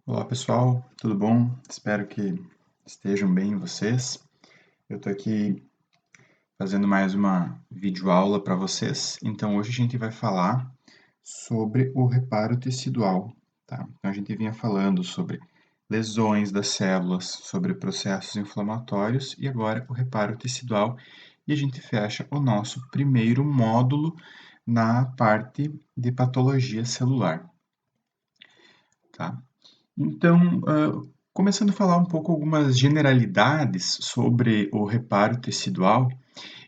Olá pessoal, tudo bom? Espero que estejam bem vocês. Eu estou aqui fazendo mais uma videoaula para vocês. Então hoje a gente vai falar sobre o reparo tecidual, tá? Então a gente vinha falando sobre lesões das células, sobre processos inflamatórios e agora o reparo tecidual. E a gente fecha o nosso primeiro módulo na parte de patologia celular, tá? Então, começando a falar um pouco algumas generalidades sobre o reparo tecidual.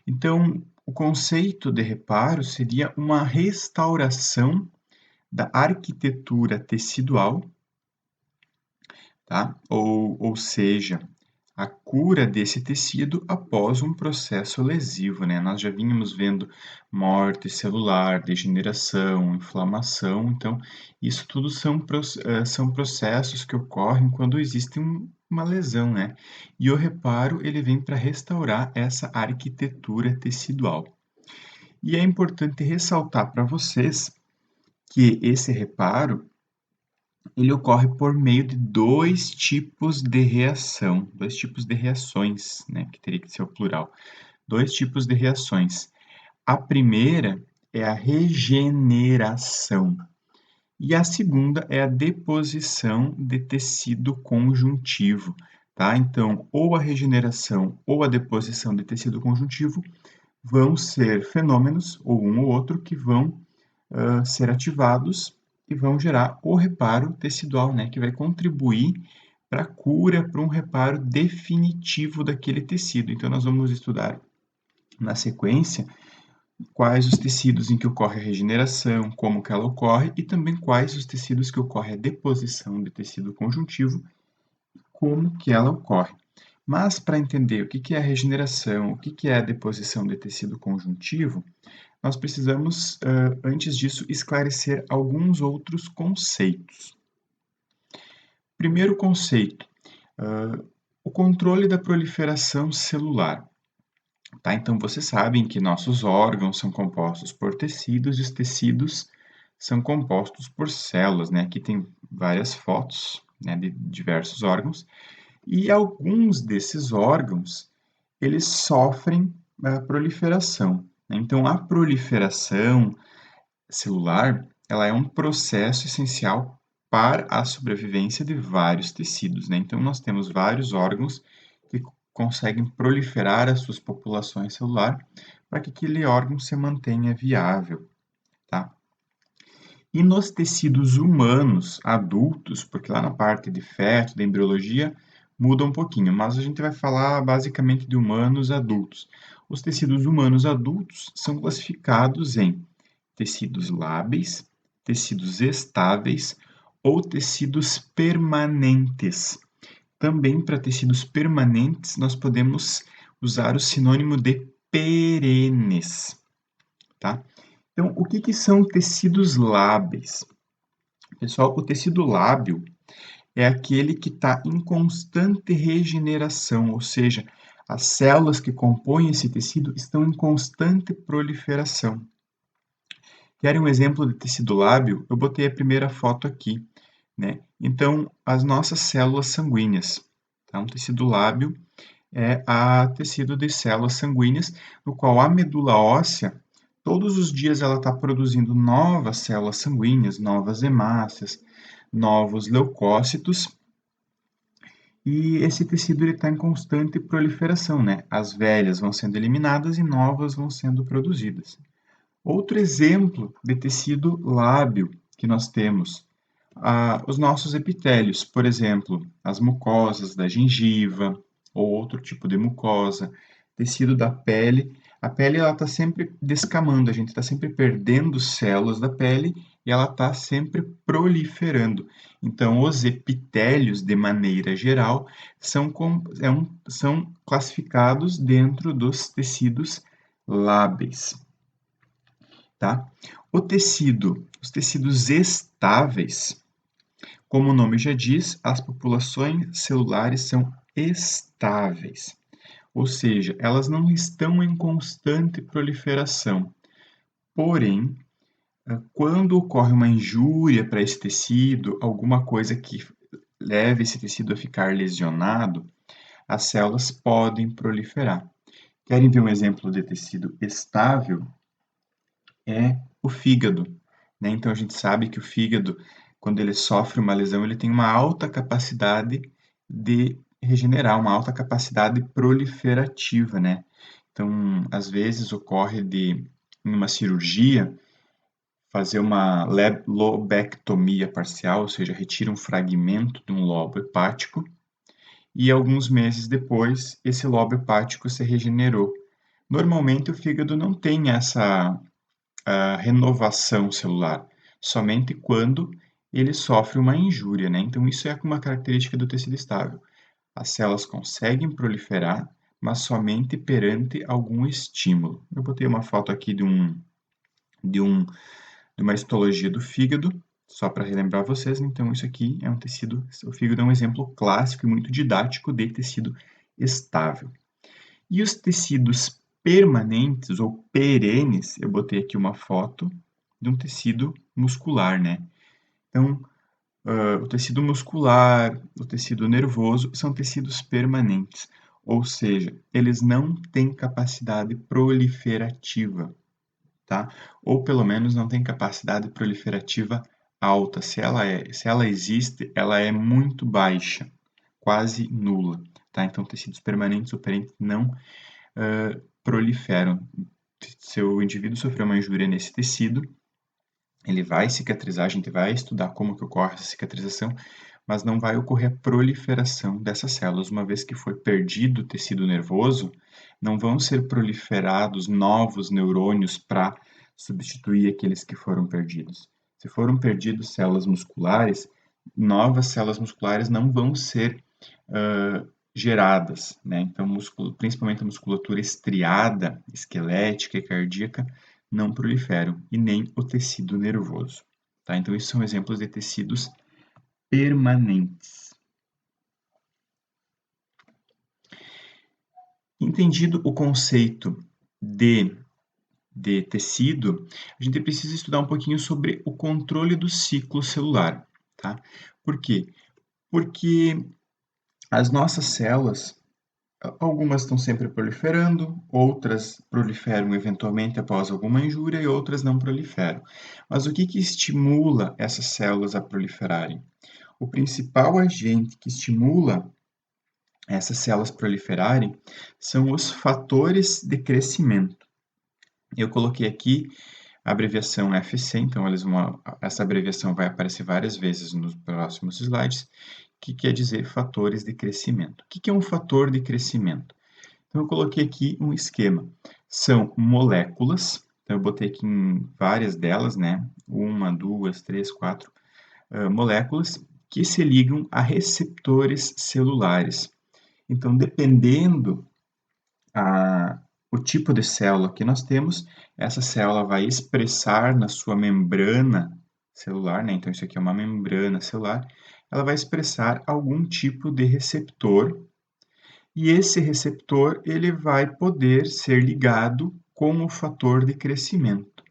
Então, o conceito de reparo seria uma restauração da arquitetura tecidual, tá? Ou seja, a cura desse tecido após um processo lesivo, né? Nós já vínhamos vendo morte celular, degeneração, inflamação, então isso tudo são processos que ocorrem quando existe uma lesão, né? E o reparo, ele vem para restaurar essa arquitetura tecidual. E é importante ressaltar para vocês que esse reparo, ele ocorre por meio de dois tipos de reação, dois tipos de reações, né, que teria que ser o plural. Dois tipos de reações. A primeira é a regeneração e a segunda é a deposição de tecido conjuntivo, tá? Então, ou a regeneração ou a deposição de tecido conjuntivo vão ser fenômenos, ou um ou outro, que vão ser ativados e vão gerar o reparo tecidual, né, que vai contribuir para a cura, para um reparo definitivo daquele tecido. Então, nós vamos estudar na sequência quais os tecidos em que ocorre a regeneração, como que ela ocorre, e também quais os tecidos que ocorre a deposição de tecido conjuntivo, como que ela ocorre. Mas, para entender o que é a regeneração, o que é a deposição de tecido conjuntivo, nós precisamos, antes disso, esclarecer alguns outros conceitos. Primeiro conceito, o controle da proliferação celular. Tá? Então, vocês sabem que nossos órgãos são compostos por tecidos e os tecidos são compostos por células, né? Aqui tem várias fotos, né, de diversos órgãos, e alguns desses órgãos, eles sofrem a proliferação, né? Então, a proliferação celular, ela é um processo essencial para a sobrevivência de vários tecidos, né? Então, nós temos vários órgãos que conseguem proliferar as suas populações celulares para que aquele órgão se mantenha viável, tá? E nos tecidos humanos adultos, porque lá na parte de feto, da embriologia, muda um pouquinho, mas a gente vai falar basicamente de humanos adultos. Os tecidos humanos adultos são classificados em tecidos lábeis, tecidos estáveis ou tecidos permanentes. Também para tecidos permanentes, nós podemos usar o sinônimo de perenes, tá? Então, o que são tecidos lábeis? Pessoal, o tecido lábil é aquele que está em constante regeneração, ou seja, as células que compõem esse tecido estão em constante proliferação. Querem um exemplo de tecido lábil? Eu botei a primeira foto aqui, né? Então, as nossas células sanguíneas, tá? Um tecido lábil é a tecido de células sanguíneas, no qual a medula óssea, todos os dias ela está produzindo novas células sanguíneas, novas hemácias, novos leucócitos, e esse tecido está em constante proliferação, né? As velhas vão sendo eliminadas e novas vão sendo produzidas. Outro exemplo de tecido lábil que nós temos, os nossos epitélios, por exemplo, as mucosas da gengiva ou outro tipo de mucosa, tecido da pele. A pele ela está sempre descamando, a gente está sempre perdendo células da pele e ela está sempre proliferando. Então, os epitélios, de maneira geral, são classificados dentro dos tecidos lábeis. Tá? Os tecidos estáveis, como o nome já diz, as populações celulares são estáveis, ou seja, elas não estão em constante proliferação. Porém, quando ocorre uma injúria para esse tecido, alguma coisa que leva esse tecido a ficar lesionado, as células podem proliferar. Querem ver um exemplo de tecido estável? É o fígado, né? Então a gente sabe que o fígado, quando ele sofre uma lesão, ele tem uma alta capacidade de regenerar, uma alta capacidade proliferativa, né? Então, às vezes ocorre de, em uma cirurgia, fazer uma lobectomia parcial, ou seja, retira um fragmento de um lobo hepático, e alguns meses depois, esse lobo hepático se regenerou. Normalmente, o fígado não tem essa renovação celular, somente quando ele sofre uma injúria, né? Então, isso é uma característica do tecido estável. As células conseguem proliferar, mas somente perante algum estímulo. Eu botei uma foto aqui de, um, de uma histologia do fígado, só para relembrar vocês. Então, isso aqui é um tecido, o fígado é um exemplo clássico e muito didático de tecido estável. E os tecidos permanentes ou perenes, eu botei aqui uma foto de um tecido muscular, né? Então, o tecido muscular, o tecido nervoso são tecidos permanentes, ou seja, eles não têm capacidade proliferativa, tá? Ou pelo menos não têm capacidade proliferativa alta. Se ela existe, ela é muito baixa, quase nula, tá? Então, tecidos permanentes ou perentes não proliferam. Se o indivíduo sofreu uma injúria nesse tecido, ele vai cicatrizar, a gente vai estudar como que ocorre essa cicatrização, mas não vai ocorrer a proliferação dessas células. Uma vez que foi perdido o tecido nervoso, não vão ser proliferados novos neurônios para substituir aqueles que foram perdidos. Se foram perdidos células musculares, novas células musculares não vão ser geradas, né? Então, principalmente a musculatura estriada, esquelética e cardíaca, não proliferam, e nem o tecido nervoso, tá? Então, esses são exemplos de tecidos permanentes. Entendido o conceito de tecido, a gente precisa estudar um pouquinho sobre o controle do ciclo celular, tá? Por quê? Porque as nossas células, algumas estão sempre proliferando, outras proliferam eventualmente após alguma injúria e outras não proliferam. Mas o que estimula essas células a proliferarem? O principal agente que estimula essas células proliferarem são os fatores de crescimento. Eu coloquei aqui a abreviação FC, então essa abreviação vai aparecer várias vezes nos próximos slides, que quer dizer fatores de crescimento. O que é um fator de crescimento? Então, eu coloquei aqui um esquema. São moléculas, então eu botei aqui em várias delas, né? Uma, duas, três, quatro moléculas que se ligam a receptores celulares. Então, dependendo o tipo de célula que nós temos, essa célula vai expressar na sua membrana celular, né? Então, isso aqui é uma membrana celular, ela vai expressar algum tipo de receptor, e esse receptor ele vai poder ser ligado com o fator de crescimento.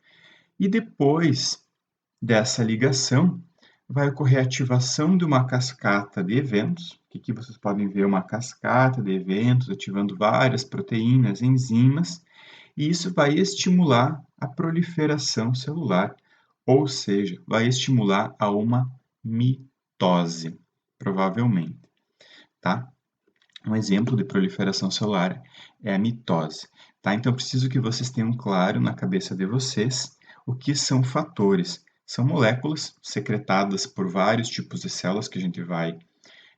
E depois dessa ligação, vai ocorrer a ativação de uma cascata de eventos, que aqui vocês podem ver uma cascata de eventos ativando várias proteínas, enzimas, e isso vai estimular a proliferação celular, ou seja, vai estimular a uma mitose, provavelmente, tá? Um exemplo de proliferação celular é a mitose, tá? Então, preciso que vocês tenham claro na cabeça de vocês o que são fatores. São moléculas secretadas por vários tipos de células que a gente vai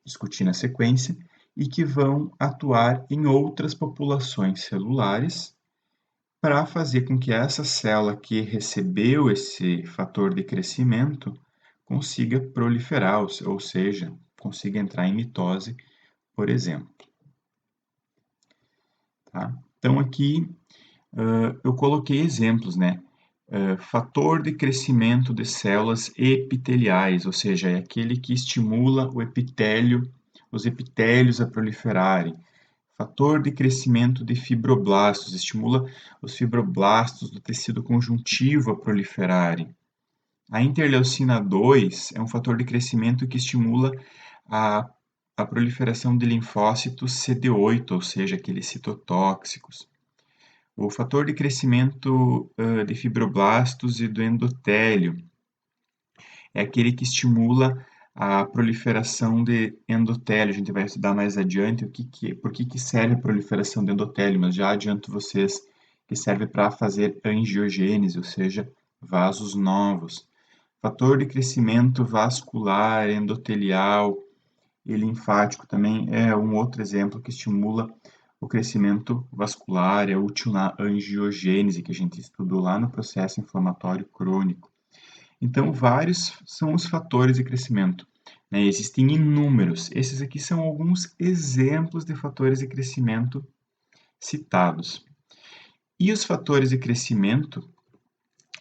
discutir na sequência e que vão atuar em outras populações celulares para fazer com que essa célula que recebeu esse fator de crescimento consiga proliferar, ou seja, consiga entrar em mitose, por exemplo. Tá? Então, aqui eu coloquei exemplos, né? Fator de crescimento de células epiteliais, ou seja, é aquele que estimula o epitélio, os epitélios a proliferarem. Fator de crescimento de fibroblastos, estimula os fibroblastos do tecido conjuntivo a proliferarem. A interleucina 2 é um fator de crescimento que estimula a, a proliferação de linfócitos CD8, ou seja, aqueles citotóxicos. O fator de crescimento de fibroblastos e do endotélio é aquele que estimula a proliferação de endotélio. A gente vai estudar mais adiante por que serve a proliferação de endotélio, mas já adianto vocês que serve para fazer angiogênese, ou seja, vasos novos. Fator de crescimento vascular, endotelial e linfático também é um outro exemplo que estimula o crescimento vascular, é útil na angiogênese, que a gente estudou lá no processo inflamatório crônico. Então, vários são os fatores de crescimento, né? Existem inúmeros. Esses aqui são alguns exemplos de fatores de crescimento citados. E os fatores de crescimento,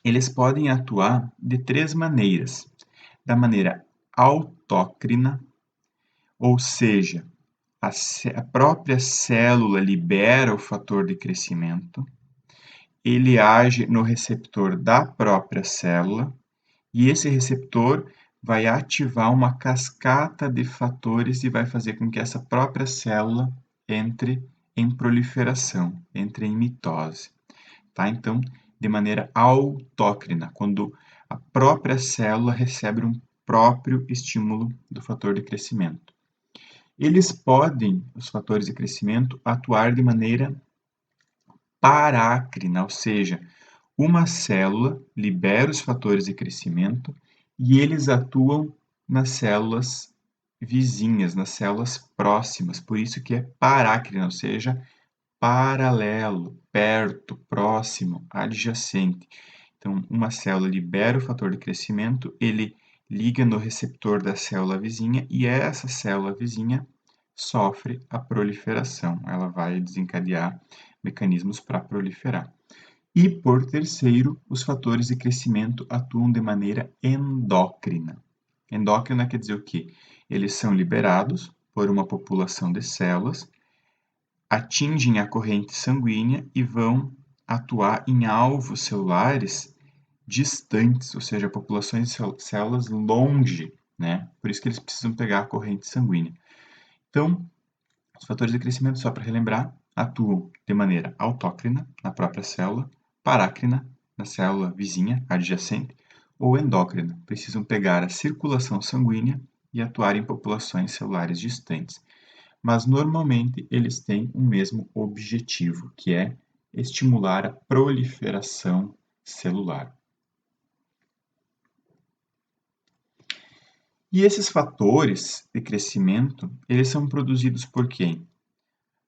eles podem atuar de três maneiras. Da maneira autócrina, ou seja, a própria célula libera o fator de crescimento, ele age no receptor da própria célula, e esse receptor vai ativar uma cascata de fatores e vai fazer com que essa própria célula entre em proliferação, entre em mitose. Tá? Então, de maneira autócrina, quando a própria célula recebe um próprio estímulo do fator de crescimento. Eles podem, os fatores de crescimento, atuar de maneira parácrina, ou seja, uma célula libera os fatores de crescimento e eles atuam nas células vizinhas, nas células próximas, por isso que é parácrina, ou seja, paralelo, perto, próximo, adjacente. Então, uma célula libera o fator de crescimento, ele liga no receptor da célula vizinha e essa célula vizinha sofre a proliferação. Ela vai desencadear mecanismos para proliferar. E, por terceiro, os fatores de crescimento atuam de maneira endócrina. Endócrina quer dizer o quê? Eles são liberados por uma população de células, atingem a corrente sanguínea e vão atuar em alvos celulares distantes, ou seja, populações de células longe, né? Por isso que eles precisam pegar a corrente sanguínea. Então, os fatores de crescimento, só para relembrar, atuam de maneira autócrina na própria célula, parácrina na célula vizinha, adjacente, ou endócrina, precisam pegar a circulação sanguínea e atuar em populações celulares distantes. Mas normalmente eles têm o mesmo objetivo, que é estimular a proliferação celular. E esses fatores de crescimento, eles são produzidos por quem?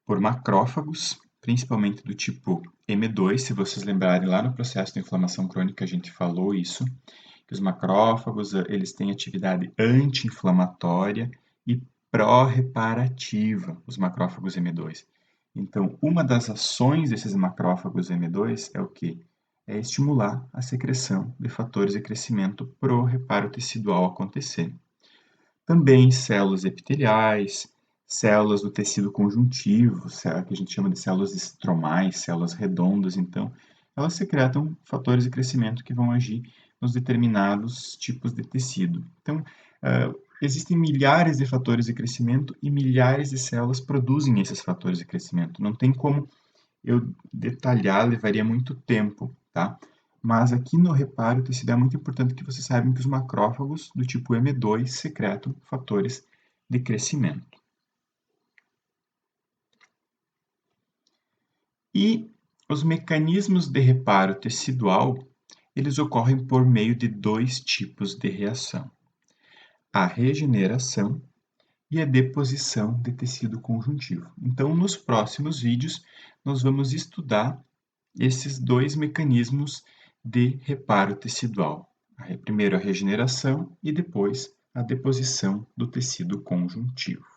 Por macrófagos, principalmente do tipo M2, se vocês lembrarem lá no processo de inflamação crônica a gente falou isso, que os macrófagos eles têm atividade anti-inflamatória e pró-reparativa, os macrófagos M2. Então, uma das ações desses macrófagos M2 é o quê? É estimular a secreção de fatores de crescimento pró-reparo tecidual acontecer. Também células epiteliais, células do tecido conjuntivo, que a gente chama de células estromais, células redondas, então, elas secretam fatores de crescimento que vão agir nos determinados tipos de tecido. Então, existem milhares de fatores de crescimento e milhares de células produzem esses fatores de crescimento. Não tem como eu detalhar, levaria muito tempo, tá? Mas aqui no reparo o tecido é muito importante que vocês saibam que os macrófagos do tipo M2 secretam fatores de crescimento. E os mecanismos de reparo tecidual, eles ocorrem por meio de dois tipos de reação: a regeneração e a deposição de tecido conjuntivo. Então, nos próximos vídeos, nós vamos estudar esses dois mecanismos de reparo tecidual. Primeiro a regeneração e depois a deposição do tecido conjuntivo.